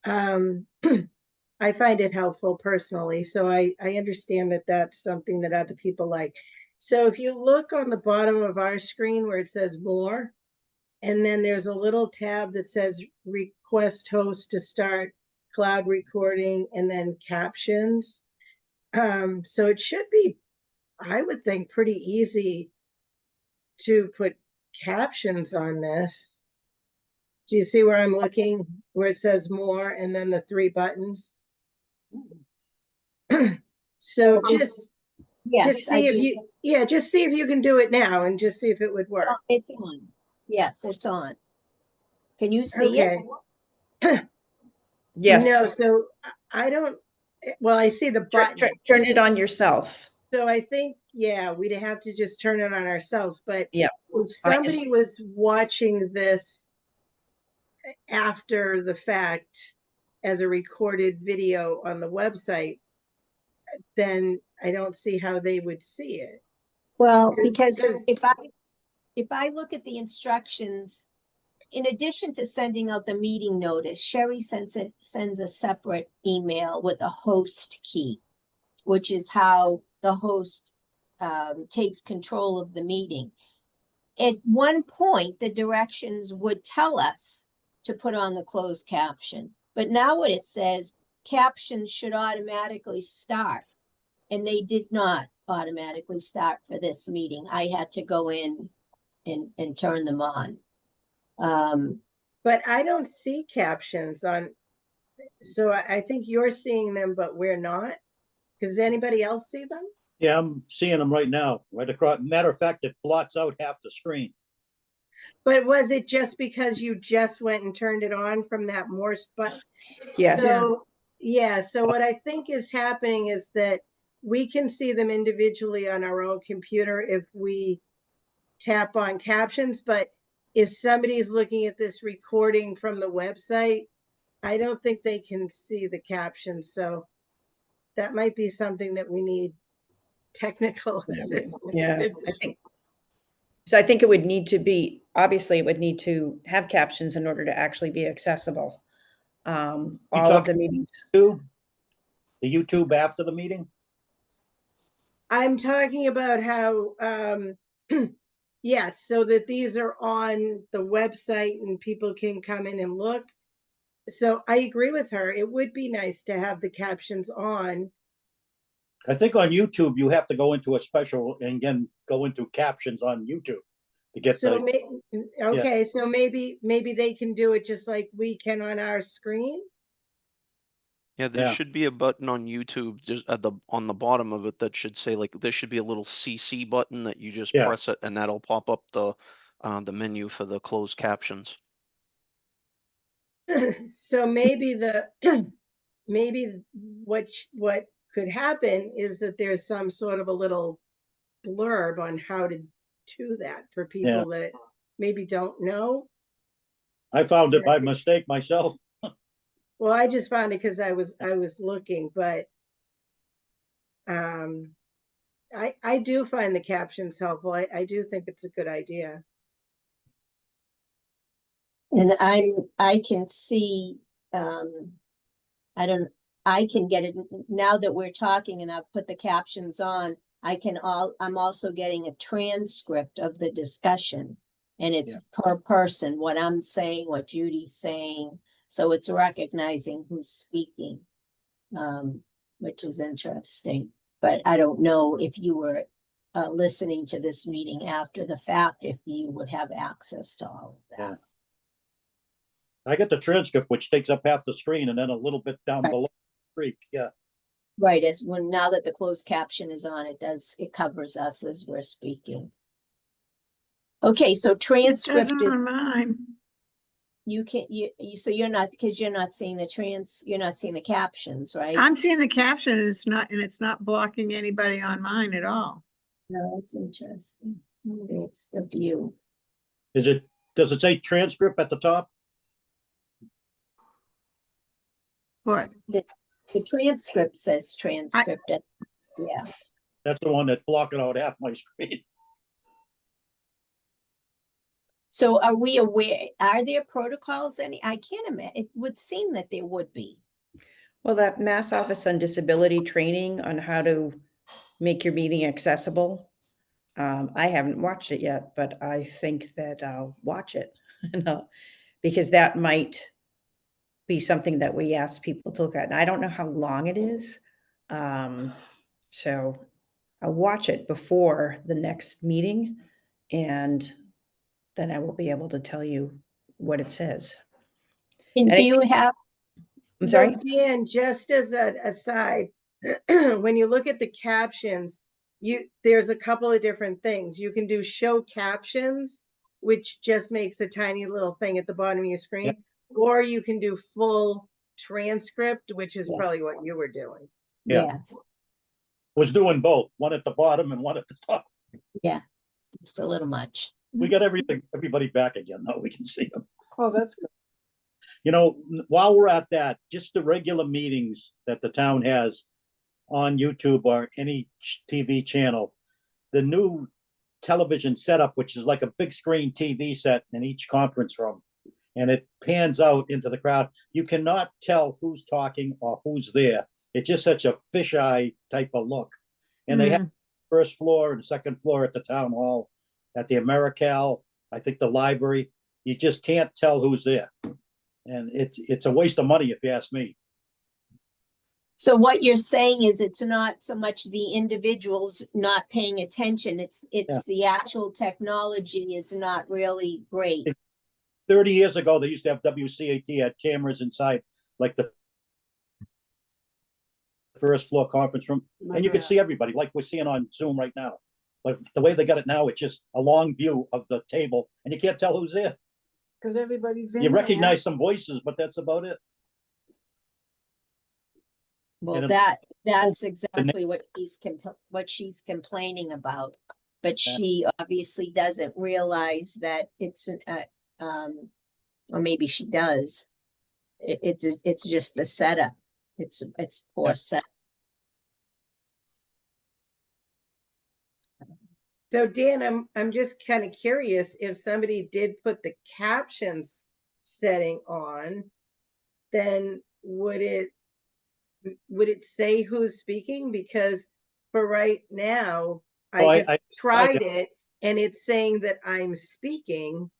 I find it helpful personally, so I understand that that's something that other people like. So if you look on the bottom of our screen where it says more, and then there's a little tab that says request host to start cloud recording and then captions. So it should be, I would think, pretty easy to put captions on this. Do you see where I'm looking, where it says more and then the 3 buttons? So just Yes, I see if do. you, yeah, just see if you can do it now and just see if it would work. Oh, it's on. Yes, it's on. Can you see it? Okay. Yes. No, so I don't, well, I see the button. Turn it on yourself. So I think, yeah, we'd have to just turn it on ourselves, but Yeah. if somebody was watching this after the fact as a recorded video on the website, then I don't see how they would see it. Well, 'Cause- because 'cause- if I look at the instructions, in addition to sending out the meeting notice, Sherry sends a separate email with a host key, which is how the host takes control of the meeting. At one point, the directions would tell us to put on the closed caption, but now what it says, captions should automatically start. And they did not automatically start for this meeting. I had to go in and turn them on. But I don't see captions on, so I think you're seeing them, but we're not. Does anybody else see them? Yeah, I'm seeing them right now, right across. Matter of fact, it blots out half the screen. But was it just because you just went and turned it on from that Morse button? Yes. So, yeah, so what I think is happening is that we can see them individually on our own computer if we tap on captions, but if somebody is looking at this recording from the website, I don't think they can see the captions. So that might be something that we need technical assistance. Yeah, to do. I think. So I think it would need to be, obviously it would need to have captions in order to actually be accessible. All of the meetings. The YouTube after the meeting? I'm talking about how, yes, so that these are on the website and people can come in and look. So I agree with her. It would be nice to have the captions on. I think on YouTube, you have to go into a special and again, go into captions on YouTube to get So, the, okay, so maybe they can do it just like we can on our screen. Yeah, there Yeah. should be a button on YouTube just at on the bottom of it that should say, like, there should be a little CC button that you just Yeah. press it and that'll pop up the menu for the closed captions. So maybe maybe what could happen is that there's some sort of a little blurb on how to do that for people that maybe don't know. I found it by mistake myself. Well, I just found it because I was looking, but I do find the captions helpful. I do think it's a good idea. And I can see, I can get it now that we're talking and I've put the captions on. I'm also getting a transcript of the discussion and it's per person, what I'm saying, what Judy's saying. So it's recognizing who's speaking, which is interesting. But I don't know if you were listening to this meeting after the fact, if you would have access to all of that. I get the transcript, which takes up half the screen and then a little bit down below. Yeah. Right, as when now that the closed caption is on, it covers us as we're speaking. Okay, so It transcript doesn't is, on mine. you can't, so you're not, because you're not seeing you're not seeing the captions, right? I'm seeing the caption, and it's not blocking anybody on mine at all. No, it's interesting. Maybe it's the view. Does it say transcript at the top? What? The transcript says transcript. Yeah. That's the one that's blocking out half my screen. So are we aware, are there protocols I can't imagine, it would seem that there would be. Well, that Mass Office on Disability training on how to make your meeting accessible. I haven't watched it yet, but I think that I'll watch it, because that might be something that we ask people to look at. And I don't know how long it is. So I'll watch it before the next meeting, and then I will be able to tell you what it says. And And do you have, I'm So sorry? Dan, just as an aside, when you look at the captions, there's a couple of different things. You can do show captions, which just makes a tiny little thing at the bottom of your screen, or you can do full transcript, which is Yeah. probably what you were doing. Yeah. yes, Was doing both, one at the bottom and one at the top. yeah, it's just a little much. We got everybody back again, though. We can see them. Oh, that's good. You know, while we're at that, just the regular meetings that the town has on YouTube or any TV channel, the new television setup, which is like a big screen TV set in each conference room, and it pans out into the crowd. You cannot tell who's talking or who's there. It's just such a fisheye type of look. And they have first floor and second floor at the town hall, at the AmeriCal, I think the library. You just can't tell who's there. And it's a waste of money, if you ask me. So what you're saying is it's not so much the individuals not paying attention, it's the actual technology is not really great. 30 years ago, they used to have WCAT had cameras inside, like the first floor conference room, and you could see everybody like we're seeing on Zoom right now. But the way they got it now, it's just a long view of the table, and you can't tell who's there. Because everybody's You recognize some voices, but that's about it. Well, And that's exactly what she's complaining about. But she obviously doesn't realize that it's or maybe she does. It's just the setup. It's poor Yeah. set. So Dan, I'm just kind of curious if somebody did put the captions setting on, then would it say who's speaking? Because for right now, I tried it and it's saying that I'm speaking.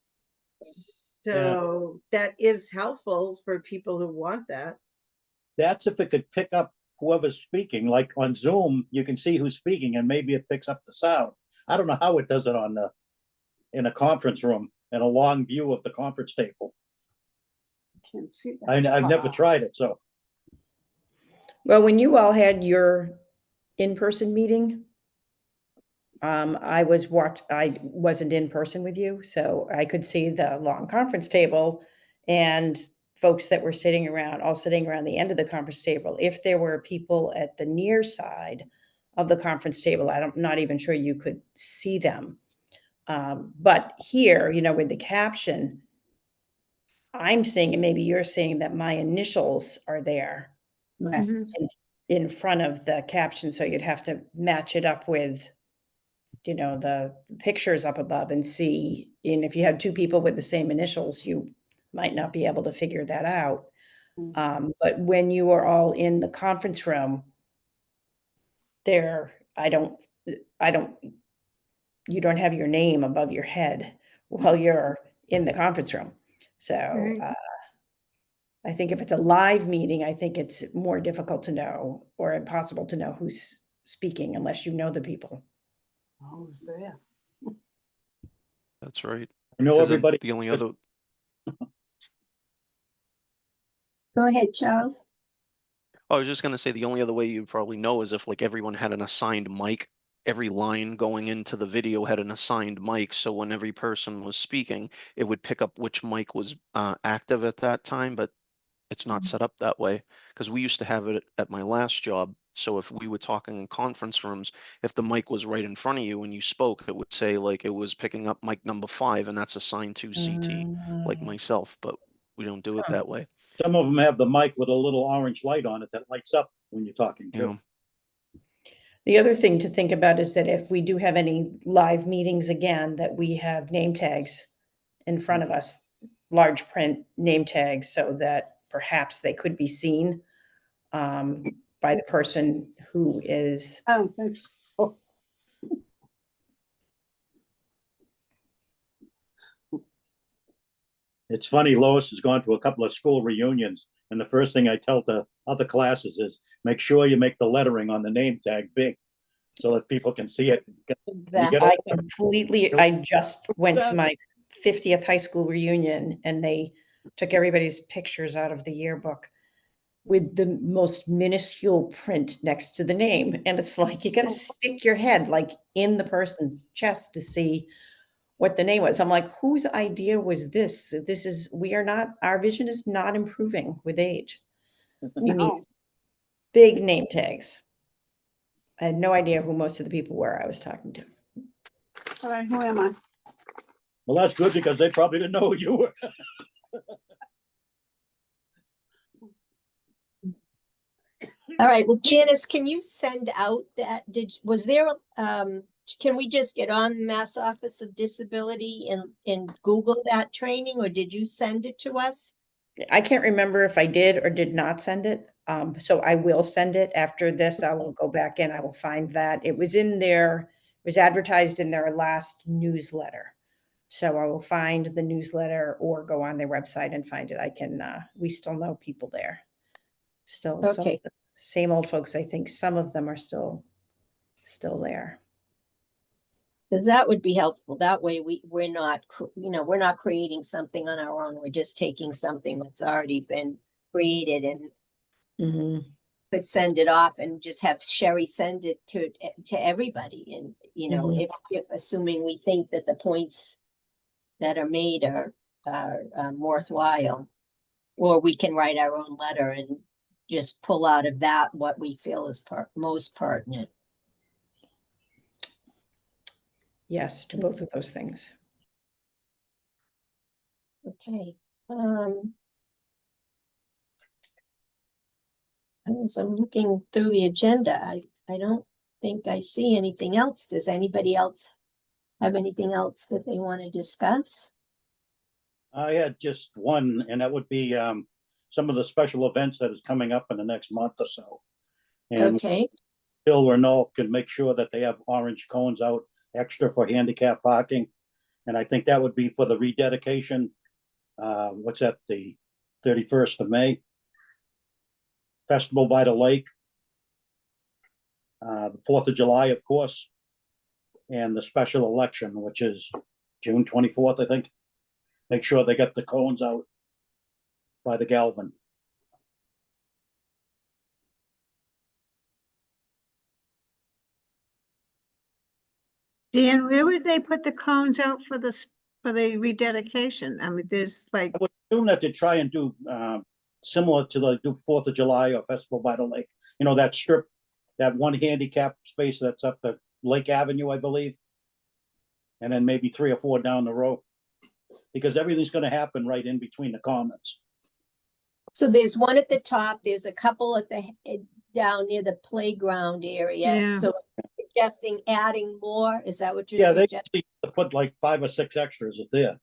So that is helpful for people who want that. That's if it could pick up whoever's speaking. Like on Zoom, you can see who's speaking, and maybe it picks up the sound. I don't know how it does it in a conference room and a long view of the conference table. Can't see that. I've never tried it, so. Well, when you all had your in-person meeting, I wasn't in person with you, so I could see the long conference table and folks that were all sitting around the end of the conference table. If there were people at the near side of the conference table, I'm not even sure you could see them. But here, with the caption, I'm seeing, and maybe you're seeing, that my initials are there Right. in front of the caption. So you'd have to match it up with, the pictures up above and see. And if you had two people with the same initials, you might not be able to figure that out. But when you are all in the conference room, you don't have your name above your head while you're in the conference room. So I think if it's a live meeting, I think it's more difficult to know or impossible to know who's speaking unless you know the people. Oh, there. That's right. I know 'Cause then everybody. the only other, Go ahead, Charles. I was just gonna say the only other way you'd probably know is if like everyone had an assigned mic. Every line going into the video had an assigned mic, so when every person was speaking, it would pick up which mic was active at that time. But it's not set up that way because we used to have it at my last job. So if we were talking in conference rooms, if the mic was right in front of you and you spoke, it would say like it was picking up mic number 5, and that's assigned to CT, like myself. But we don't do it that way. Some of them have the mic with a little orange light on it that lights up when you're talking too. Yeah. The other thing to think about is that if we do have any live meetings again, that we have name tags in front of us, large print name tags, so that perhaps they could be seen by the person who is. Oh, thanks. It's funny, Lois has gone to a couple of school reunions, and the first thing I tell the other classes is, make sure you make the lettering on the name tag big so that people can see it. You get I a- completely, I just went to my 50th high school reunion and they took everybody's pictures out of the yearbook with the most minuscule print next to the name. And it's like, you got to stick your head like in the person's chest to see what the name was. I'm like, whose idea was this? This is, we are not, our vision is not improving with age. We need No. big name tags. I had no idea who most of the people were I was talking to. All right, who am I? Well, that's good because they probably didn't know who you were. All right, well, Janice, can you send out that, was there, can we just get on the Mass Office of Disability and Google that training, or did you send it to us? I can't remember if I did or did not send it. So I will send it after this. I will go back in. I will find that. It was in their, it was advertised in their last newsletter. So I will find the newsletter or go on their website and find it. I can, we still know people there. Still, some Okay. of the same old folks. I think some of them are still there. Because that would be helpful. That way we're not, we're not creating something on our own. We're just taking something that's already been created and Mhm. could send it off and just have Sherry send it to everybody. And, Mhm. if assuming we think that the points that are made are worthwhile, or we can write our own letter and just pull out of that what we feel is most pertinent. Yes, to both of those things. Okay. As I'm looking through the agenda, I don't think I see anything else. Does anybody else have anything else that they want to discuss? I had just one, and that would be some of the special events that is coming up in the next month or so. And Okay, Bill Renault can make sure that they have orange cones out extra for handicap parking. And I think that would be for the rededication. What's that, the 31st of May? Festival by the Lake. The 4th of July, of course. And the special election, which is June 24th, I think. Make sure they get the cones out by the Galvin. Dan, where would they put the cones out for this, for the rededication? I mean, there's like, I would assume that they try and do similar to the do 4th of July or Festival by the Lake. You know, that strip, that one handicap space that's up the Lake Avenue, I believe. And then maybe 3 or 4 down the road. Because everything's going to happen right in between the commons. so there's one at the top, there's a couple at the down near the playground area. Yeah. So suggesting adding more, is that what you're Yeah, they suggesting? put like 5 or 6 extras at there.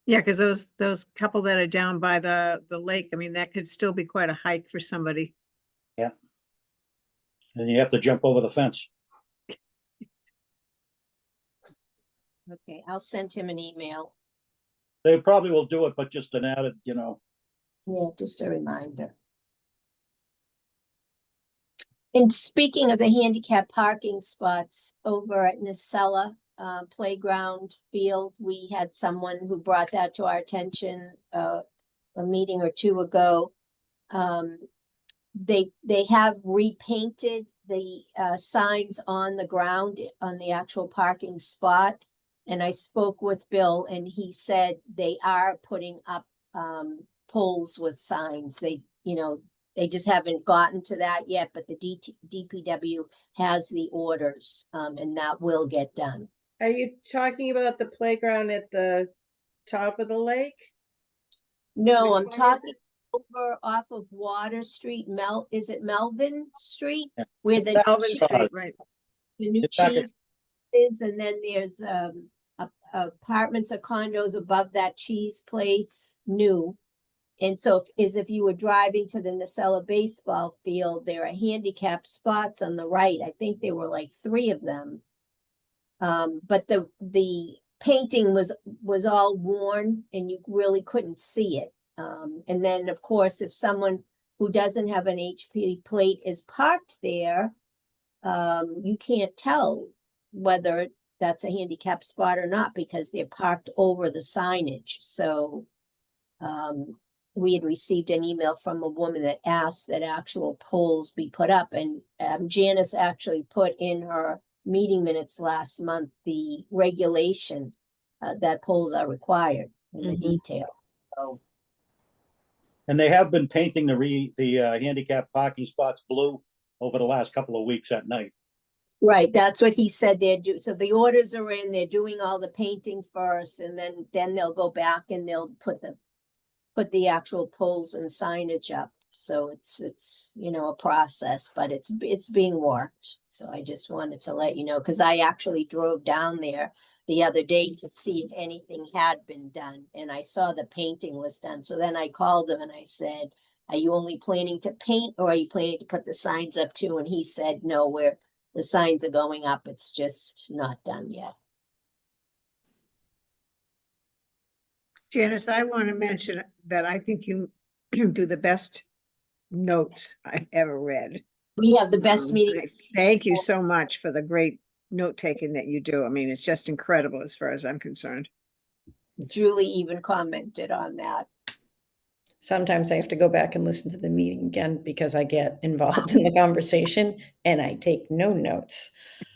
yeah, because those couple that are down by the lake, I mean, that could still be quite a hike for somebody. Yeah. And you have to jump over the fence. Okay, I'll send him an email. They probably will do it, but just an added, you know. Yeah, just a reminder. And speaking of the handicap parking spots over at Nacella Playground Field, we had someone who brought that to our attention a meeting or two ago. They have repainted the signs on the ground on the actual parking spot. And I spoke with Bill and he said they are putting up poles with signs. They just haven't gotten to that yet, but the DPW has the orders, and that will get done. Are you talking about the playground at the top of the lake? No, Which I'm one is talking it? over off of Water Street, is it Melvin Street? Yeah. Where the Elvin Street, right? the new It's back at- cheese is, and then there's apartments or condos above that cheese place, new. And so if you were driving to the Nacella baseball field, there are handicap spots on the right. I think there were like 3 of them. But the painting was all worn and you really couldn't see it. And then, of course, if someone who doesn't have an HP plate is parked there, you can't tell whether that's a handicap spot or not because they're parked over the signage. So we had received an email from a woman that asked that actual poles be put up, and Janice actually put in her meeting minutes last month the regulation that poles are required in the details. So, And they have been painting the handicap parking spots blue over the last couple of weeks at night. right, that's what he said they'd do. So the orders are in, they're doing all the painting first, and then they'll go back and they'll put the actual poles and signage up. So it's you know, a process, but it's being worked. So I just wanted to let you know, because I actually drove down there the other day to see if anything had been done, and I saw the painting was done. So then I called him and I said, are you only planning to paint or are you planning to put the signs up too? And he said, no, the signs are going up. It's just not done yet. Janice, I want to mention that I think you do the best notes I've ever read. We have the best meeting. Thank you so much for the great note taking that you do. I mean, it's just incredible as far as I'm concerned. Julie even commented on that. Sometimes I have to go back and listen to the meeting again because I get involved in the conversation and I take no notes.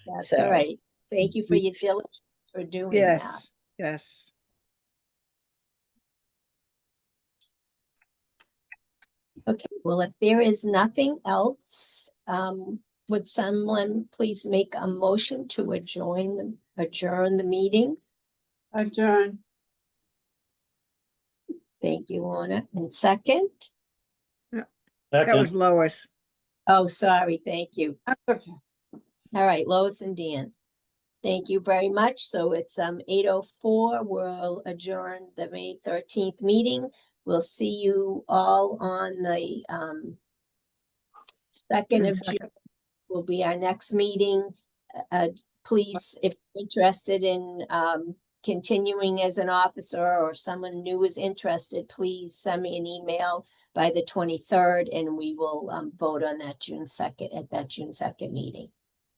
That's So- all right. Thank you for your Yes. diligence for doing that. Yes, yes. Okay, well, if there is nothing else, would someone please make a motion to adjourn the meeting? Adjourn. Thank you, Lorna. And second? That was Lois. Oh, sorry, thank you. That's okay. All right, Lois and Dan. Thank you very much. So it's 8:04. We'll adjourn the May 13th meeting. We'll see you all on the 2nd of June will be our next meeting. Please, if you're interested in continuing as an officer or someone new is interested, please send me an email by the 23rd and we will vote on that June 2nd at that June 2nd meeting.